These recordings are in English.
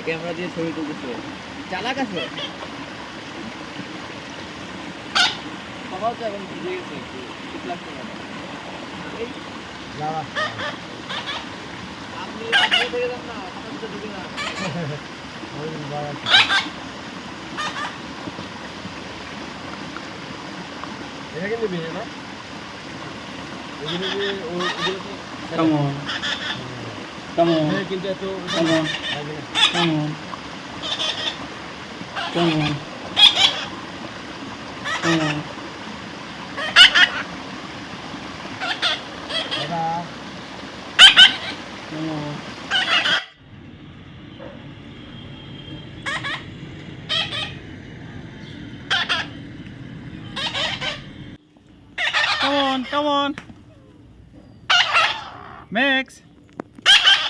Camera দিয়ে ছবি তুলতেছে, চালাক আছে। সবাই তো এখন ভিজে গেছে, ঠিক লাগছে না। আপনি থেকে যান না, ঢুকে না। এটা কিন্তু বিয়ে না, Come on, come on, কিন্তু এত come on, come on, come on, come on. দাদা Come on. Come on, come on. Max.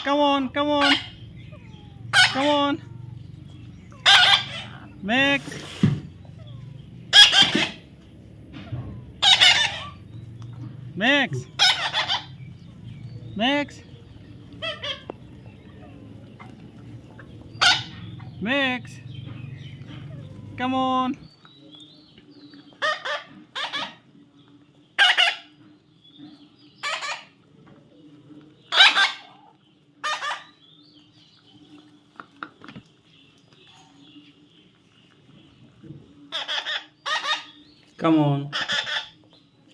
Come on, come on. Come on. Max. Max. Max. Max. Come on. Come on.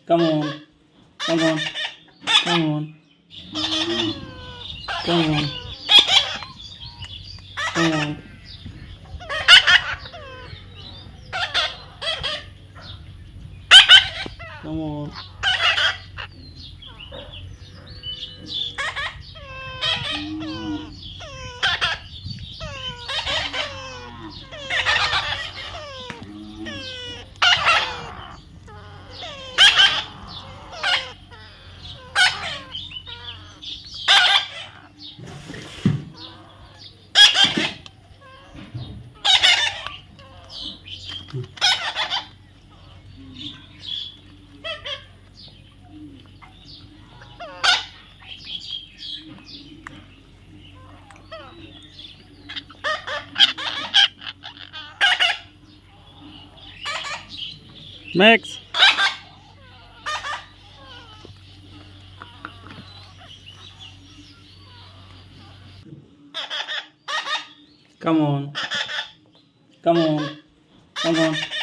Come on. Come on. Come on. Come on. Come on. Come on. Max. Come on. Come on. Come on.